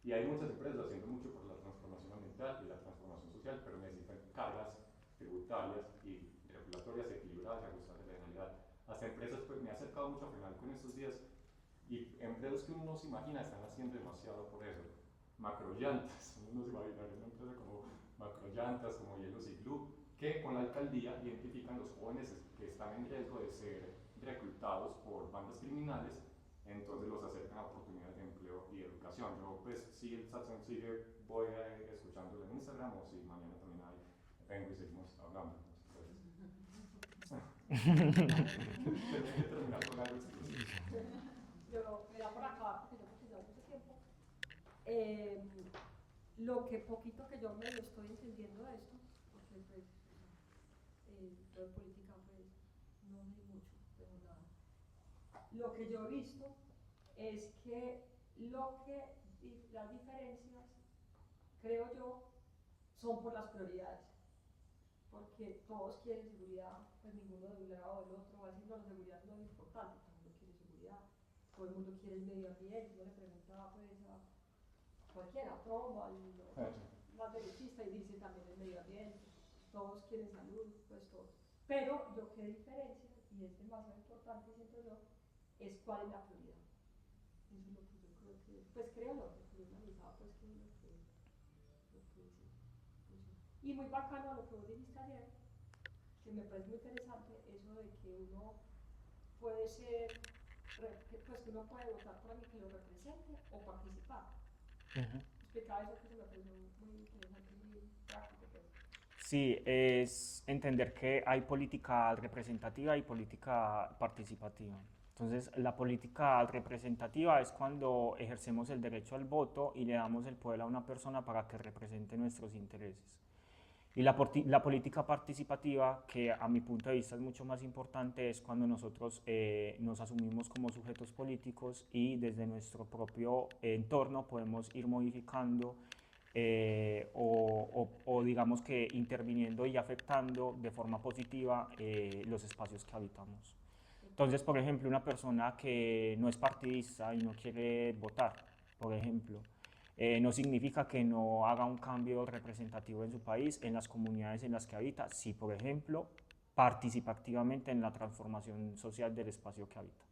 Y hay muchas empresas haciendo mucho por la transformación ambiental y la transformación social, pero necesitan cargas tributarias y regulatorias equilibradas y ajustadas a la realidad. Hasta empresas, pues me he acercado mucho al final con estos días y empresas que uno no se imagina están haciendo demasiado por eso. Macrollantas, uno no se va a imaginar una empresa como Macrollantas, como Hielos y Glue, que con la alcaldía identifican los jóvenes que están en riesgo de ser reclutados por bandas criminales, entonces los acercan a oportunidades de empleo y educación. Yo pues si el satsang sigue, voy escuchándolo en Instagram o si mañana también hay, vengo y seguimos hablando. Tenía que terminar con algo exclusivo. Yo, mira por acá, porque yo creo que lleva mucho tiempo. Lo que poquito que yo medio estoy entendiendo de esto, porque pues, yo de política pues no sé mucho, pero nada. Lo que yo he visto es que las diferencias, creo yo, son por las prioridades. Porque todos quieren seguridad, pues ninguno de un lado o del otro va a decir, no, la seguridad no es importante, todo el mundo quiere seguridad, todo el mundo quiere el medio ambiente. Yo le preguntaba pues a cualquiera, Trump, al más derechista, y dice también el medio ambiente, todos quieren salud, pues todos. Pero lo que diferencia, y es demasiado importante, siento yo, es cuál es la prioridad. Eso es lo que yo creo que, pues creo lo que he analizado, pues que es lo que dice. Y muy bacano lo que vos dijiste ayer, que me parece muy interesante, eso de que uno puede ser, pues que uno puede votar por alguien que lo represente o participar. Explicaba eso que se me pareció muy interesante y muy práctico. Pues. Sí, es entender que hay política representativa y política participativa. Entonces, la política representativa es cuando ejercemos el derecho al voto y le damos el poder a una persona para que represente nuestros intereses. Y la política participativa, que a mi punto de vista es mucho más importante, es cuando nosotros nos asumimos como sujetos políticos y desde nuestro propio entorno podemos ir modificando o digamos que interviniendo y afectando de forma positiva los espacios que habitamos. Entonces, por ejemplo, una persona que no es partidista y no quiere votar, por ejemplo, no significa que no haga un cambio representativo en su país, en las comunidades en las que habita, si por ejemplo participa activamente en la transformación social del espacio que habita.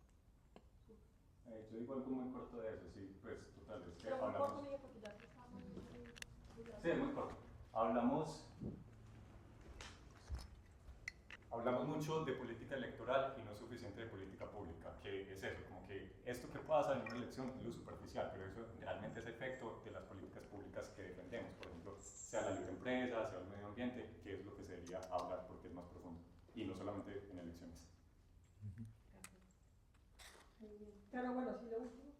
Yo digo algo muy corto de eso, sí, pues total, es que pero hablamos... corto, porque ya está muy sí, muy corto. Hablamos mucho de política electoral y no suficiente de política pública, que es eso, como que esto que pasa en una elección es lo superficial, pero eso realmente es efecto de las políticas públicas que defendemos, por ejemplo, sea la libre empresa, sea el medio ambiente, que es lo que se debería hablar porque es más profundo, y Pero bueno, sí, lo último.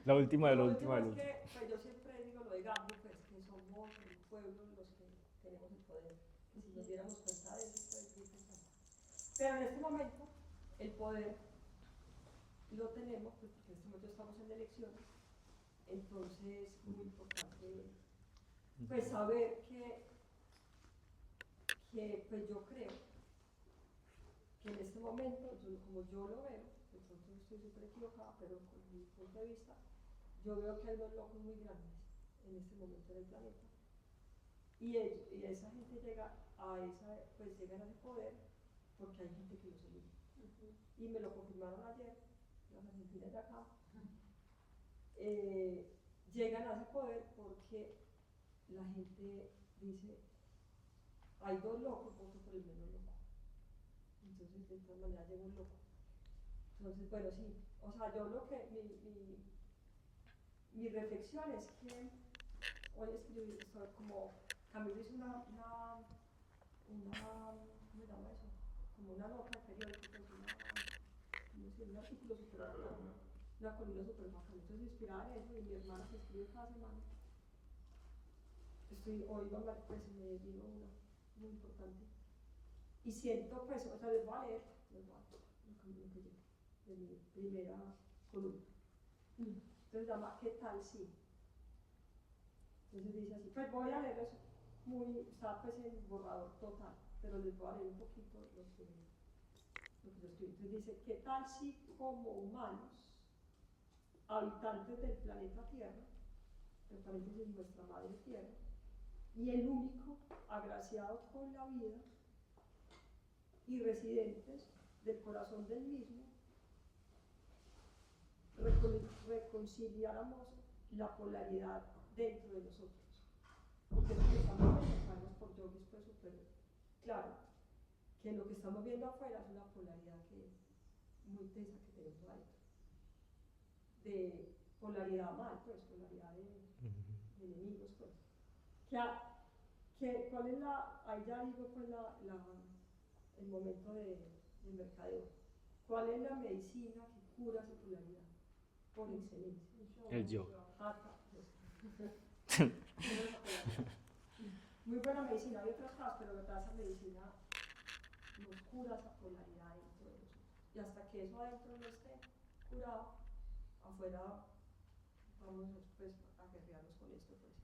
Lo último de lo Lo último de lo último último. es que, pues yo siempre digo lo de Gambia, pues que somos el pueblo los que tenemos el poder. Y si nos diéramos cuenta de eso, pues bien pensado. Pero en este momento, el poder lo tenemos, pues porque en este momento estamos en elecciones, entonces es muy importante pues saber que pues yo creo que en este momento, como yo lo veo, de pronto estoy súper equivocada, pero con mi punto de vista, yo veo que hay dos locos muy grandes en este momento en el planeta. Y esa gente llega pues llegan a ese poder porque hay gente que los elige. Y me lo confirmaron ayer, las argentinas de acá, llegan a ese poder porque la gente dice, hay dos locos, voto por el menos loco. Entonces, de todas maneras, llega un loco. Entonces, bueno, sí, o sea, yo lo que, mi reflexión es que hoy escribí, como Camilo hizo ¿cómo se llama eso? Como una nota de periódico, pues un artículo súper bacano, una columna súper bacana. Entonces, inspirada en eso, y mi hermana que escribe cada semana, hoy pues me vino una muy importante. Y siento, pues, o sea, les voy a leer lo que llevo de mi primera columna. Entonces se llama ¿Qué tal si? Entonces dice así, pues voy a leerles está pues en borrador total, pero les voy a leer un poquito lo que yo escribí. Entonces dice, ¿qué tal si como humanos, habitantes del planeta Tierra, en paréntesis nuestra madre Tierra, y el único agraciado con la vida y residentes del corazón del mismo, reconciliáramos la polaridad dentro de nosotros? Porque eso que estamos viendo, sabemos por Yogis pues súper claro, que lo que estamos viendo afuera es una polaridad que muy tensa que tenemos adentro. De polaridad mal, pues, polaridad de enemigos, pues. ¿Cuál es ahí ya digo pues el momento de mercadeo. ¿Cuál es la medicina que cura esa polaridad? Por excelencia. El yoga. Muy buena medicina, hay otras cosas, pero verdad esa medicina nos cura esa polaridad dentro de nosotros. Y hasta que eso adentro no esté curado, afuera vamos pues a guerrearnos con esto pues.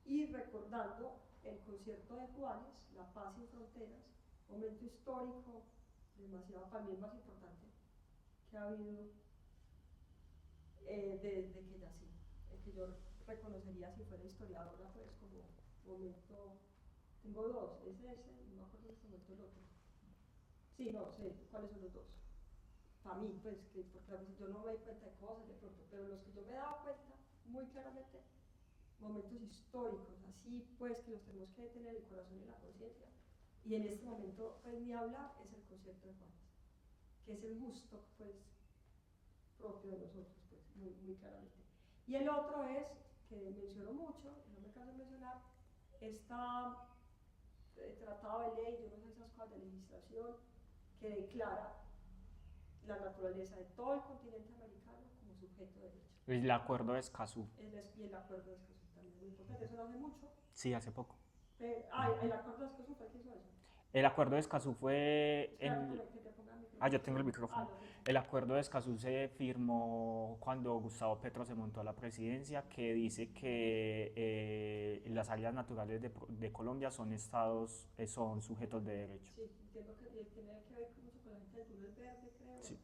Y recordando el concierto de Juanes, La Paz sin Fronteras, momento histórico demasiado, para mí el más importante que ha habido desde que nací, el que yo reconocería si fuera historiadora pues como momento. Tengo dos, ese, no me acuerdo en este momento el otro. Sí, no sé cuáles son los dos. Para mí, pues, porque a veces yo no me doy cuenta de cosas de pronto, pero los que yo me he dado cuenta muy claramente, momentos históricos, así pues que los tenemos que tener en el corazón y en la conciencia. Y en este momento, pues, mi hablar es el concierto de Juanes, que es el gusto, pues, propio de nosotros, pues, muy claramente. Y el otro es, que menciono mucho, no me canso de mencionar, esta tratado de ley, yo no sé esas cosas de legislación, que declara la naturaleza de todo el continente americano como sujeto de derecho. El acuerdo de Escazú. Y el acuerdo de Escazú también es muy importante, eso no hace mucho. Sí, hace poco. El acuerdo de Escazú fue el que hizo eso. El acuerdo de Escazú fue yo tengo el micrófono. El acuerdo de Escazú se firmó cuando Gustavo Petro se montó a la presidencia, que dice que las áreas naturales de Colombia son estados, son sujetos de derecho. Sí, entiendo que tiene que ver mucho con la gente del túnel verde, creo. Sí.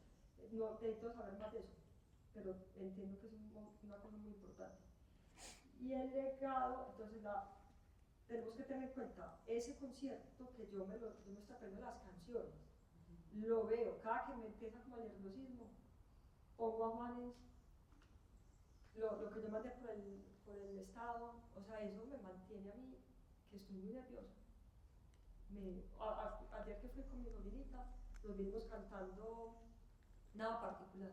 No necesito saber más de eso, pero entiendo que es una cosa muy importante. Y el legado, entonces tenemos que tener en cuenta ese concierto que yo me estoy aprendiendo las canciones, lo veo, cada que me empieza como el nerviosismo, pongo a Juanes, lo que yo mandé por el estado, o sea, eso me mantiene a mí, que estoy muy nerviosa. Ayer que fui con mi sobrinita, nos vinimos cantando Nada Particular.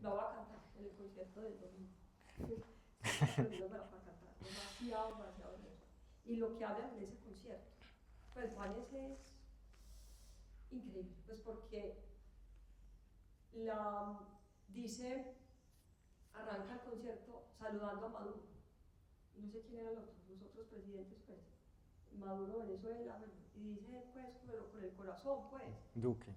Lo voy a cantar en el concierto del domingo. Para cantar, demasiado hermoso. Y lo que hablan en ese concierto, pues Juanes es increíble, pues porque dice, arranca el concierto saludando a Maduro. Y no sé quién eran los otros presidentes, pues. Maduro, Venezuela, bueno, y dice, pues, pero con el corazón, pues. Duque.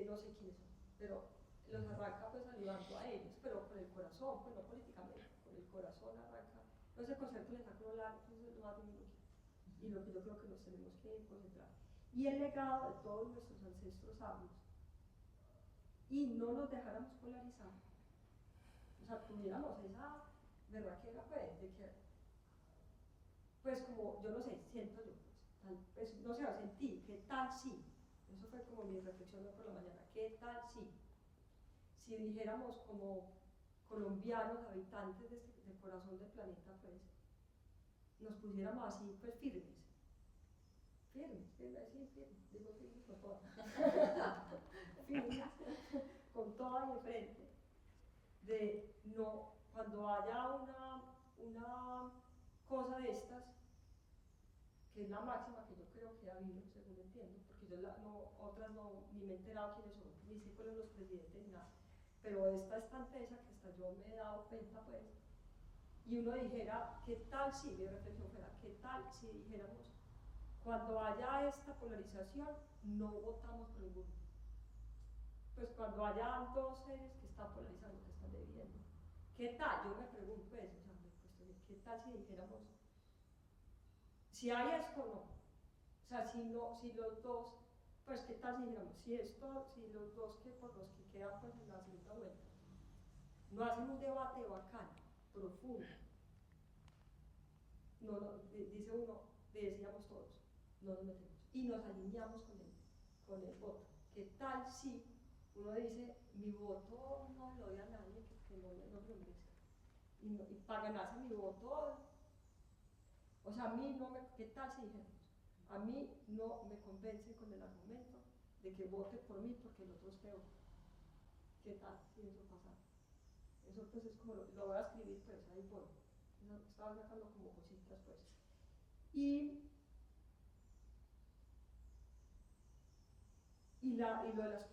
No sé quiénes son, pero los arranca pues saludando a ellos, pero con el corazón, pues no políticamente, con el corazón arranca. No sé, concierto le sacó la, entonces lo más diminuto. Y lo que yo creo que nos tenemos que concentrar. Y el legado de todos nuestros ancestros sabios. Y no nos dejáramos polarizar. O sea, tuviéramos esa berraquera, pues, de que, pues como, yo no sé, siento yo, pues, no sé, sentí, ¿qué tal si? Eso fue como mi reflexión de por la mañana. ¿Qué tal si dijéramos como colombianos, habitantes del corazón del planeta, pues, nos pusiéramos así, pues, firmes, digo firmes con todas, firmes, con toda y de frente, de no, cuando haya una cosa de estas, que es la máxima que yo creo que ha habido, según entiendo, porque yo otras ni me he enterado quiénes son, ni sé cuáles son los presidentes ni nada, pero esta es tan tesa que hasta yo me he dado cuenta, pues, y uno dijera, ¿qué tal si, mi reflexión fuera, qué tal si dijéramos, cuando haya esta polarización, no votamos por ninguno? Pues cuando haya dos seres que están polarizando, que están dividiendo, ¿qué tal? Yo me pregunto eso, o sea, me cuestioné, ¿qué tal si dijéramos, si hay esto o no? O sea, si los dos, pues qué tal si dijéramos, si los dos que por los que quedan pues en la segunda vuelta, no hacen un debate bacán, profundo, dice uno, decíamos todos, no nos metemos, y nos alineamos con el voto. ¿Qué tal si uno dice, mi voto no lo doy a nadie que no lo merezca? Y para ganarse mi voto, o sea, a mí no me, ¿qué tal si dijéramos? A mí no me convence con el argumento de que vote por mí porque el otro es peor. ¿Qué tal si eso pasara? Eso pues es como, lo voy a escribir, pues ahí voy. Estaba sacando como cositas, pues. Y lo de las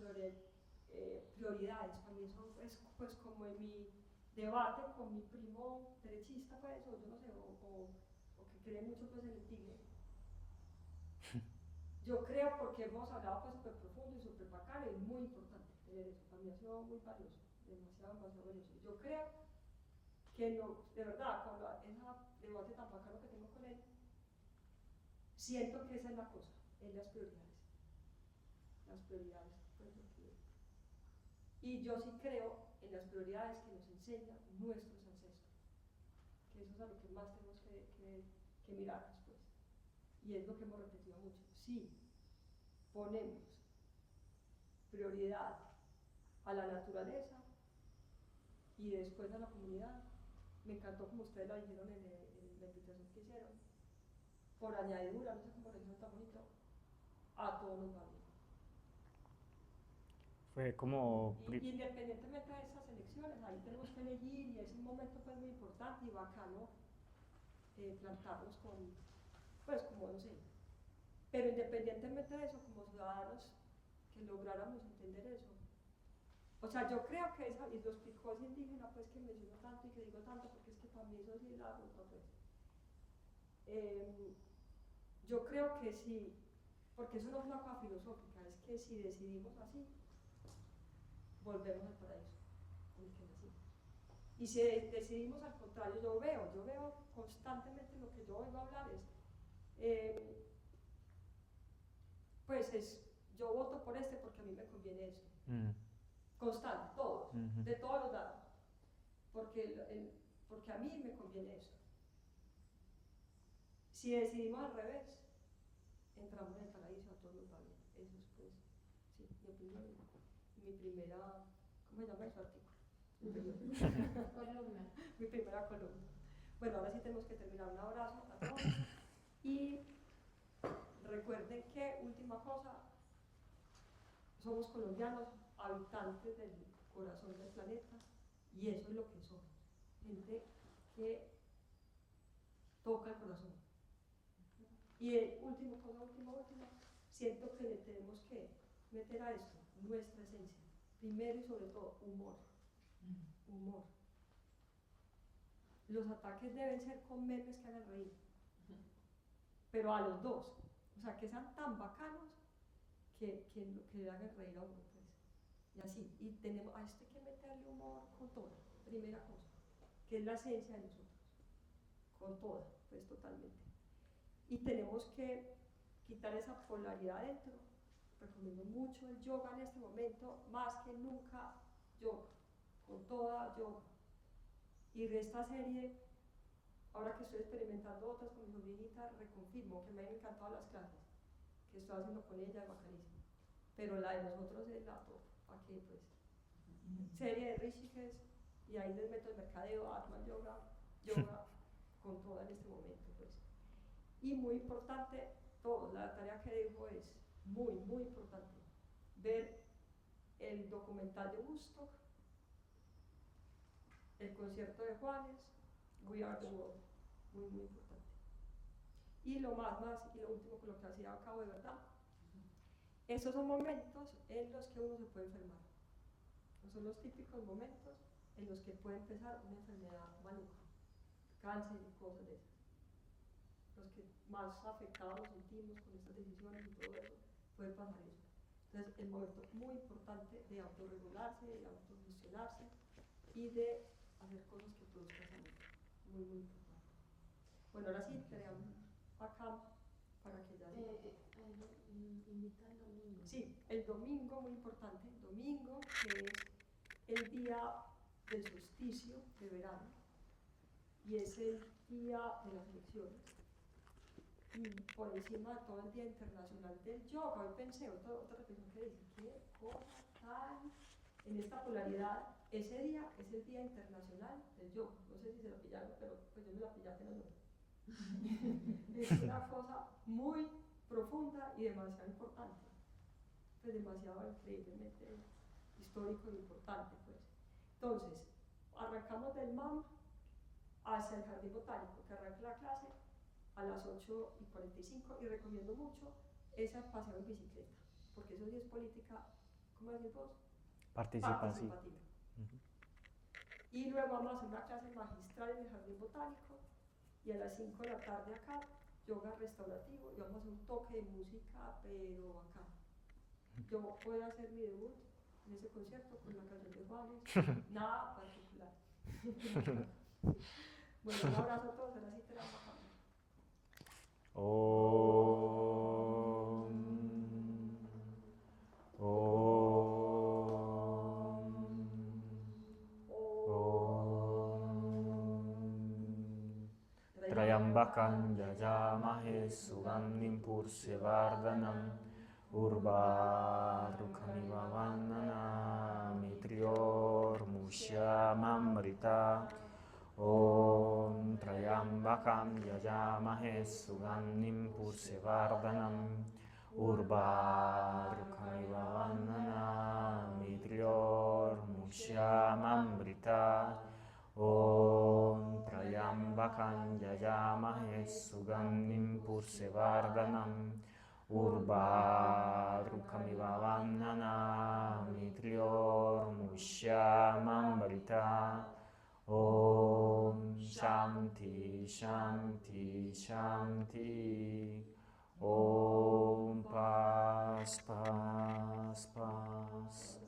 prioridades, para mí eso es pues como en mi debate con mi primo derechista, pues, o yo no sé, o que cree mucho pues en el tigre. Yo creo, porque hemos hablado pues súper profundo y súper bacano, y es muy importante tener eso, para mí ha sido muy valioso, demasiado valioso. Yo creo que no, de verdad, con ese debate tan bacano que tengo con él, siento que esa es la cosa, es las prioridades, pues lo que... Y yo sí creo en las prioridades que nos enseñan nuestros ancestros, que eso es a lo que más tenemos que mirar después, y es lo que hemos repetido mucho. Sí, ponemos prioridad a la naturaleza y después a la comunidad. Me encantó como ustedes lo dijeron en la invitación que hicieron, por añadidura, no sé cómo lo dijeron tan bonito, a todos nos va bien. Fue como... Y independientemente de esas elecciones, ahí tenemos que elegir, y es un momento pues muy importante y bacano plantarnos con, pues como no sé, pero independientemente de eso, como ciudadanos, que lográramos entender eso. O sea, yo creo que esa, y lo explicó ese indígena, pues que menciono tanto y que digo tanto, porque es que para mí eso sí es la ruta, pues. Yo creo que sí, porque eso no es una cosa filosófica, es que si decidimos así, volvemos al paraíso en el que nacimos. Y si decidimos al contrario, yo veo constantemente lo que yo oigo hablar pues yo voto por este porque a mí me conviene eso. Constante, todos, de todos los lados, porque a mí me conviene eso. Si decidimos al revés, entramos en el paraíso, a todos nos va bien. Eso es pues, sí, mi opinión, mi primera, ¿cómo se llama ese artículo? Columna. Mi primera columna. Bueno, ahora sí tenemos que terminar. Un abrazo a todos y recuerden que, última cosa, somos colombianos, habitantes del corazón del planeta, y eso es lo que somos, gente que toca el corazón. Y última cosa, siento que le tenemos que meter a esto nuestra esencia, primero y sobre todo, humor. Humor. Los ataques deben ser con memes que hagan reír, pero a los dos. O sea, que sean tan bacanos que le hagan reír a uno, pues. Y así, y tenemos, a esto hay que meterle humor con todo, primera cosa, que es la esencia de nosotros, con toda, pues totalmente. Y tenemos que quitar esa polaridad dentro. Recomiendo mucho el yoga en este momento, más que nunca yoga, con toda yoga. Y de esta serie, ahora que estoy experimentando otras con mi sobrinita, reconfirmo que me han encantado las clases que estoy haciendo con ella, es bacanísimo. Pero la de nosotros es la top, ¿para qué? Pues, serie de Rishikesh, y ahí les meto el mercadeo, Atman Yoga, yoga, con toda en este momento, pues. Y muy importante, todo, la tarea que dejo es muy, muy importante, ver el documental de Woodstock, el concierto de Juanes, We Are the World, muy, muy importante. Y lo y lo último con lo que hacía a cabo de verdad, esos son momentos en los que uno se puede enfermar. Son los típicos momentos en los que puede empezar una enfermedad maluca, cáncer y cosas de esas. Los que más afectados nos sentimos con estas decisiones y todo eso, puede pasar eso. Entonces, el momento muy importante de autorregularse, de autogestionarse y de hacer cosas que produzcan salud. Muy, muy importante. Bueno, ahora sí, tenemos acá para que ya Invita el domingo. Sí, el domingo, muy importante, el domingo, que es el día del solsticio de verano y es el día de las elecciones. Y por encima de todo el Día Internacional del Yoga, hoy pensé, otra reflexión que dice, qué cosa tan, en esta polaridad, ese día es el Día Internacional del Yoga. No sé si se lo pillaron, pero pues yo me la pillé apenas no. Es una cosa muy profunda y demasiado importante, pues demasiado increíblemente histórico e importante, pues. Entonces, arrancamos del MAM hacia el Jardín Botánico, que arranca la clase a las 8:45 y recomiendo mucho ese paseo en bicicleta, porque eso sí es política, ¿cómo decís vos? Participativa. Y luego vamos a hacer una clase magistral en el Jardín Botánico y a las 5 de la tarde acá, yoga restaurativo, y vamos a hacer un toque de música, pero acá. Yo voy a hacer mi debut en ese concierto con la canción de Juanes, nada particular. Bueno, un abrazo a todos, ahora sí te la vamos a cambiar. Trayambakam yajamahe sugandhim pursevardhanam urvarukamiva vandhanami triyormushyamamrita. Om Trayambakam yajamahe sugandhim pursevardhanam urvarukamiva vandhanami triyormushyamamrita. Om Trayambakam yajamahe sugandhim pursevardhanam urvarukamiva vandhanami triyormushyamamrita. Om Shanti Shanti Shanti. Om Pas Pas Pas.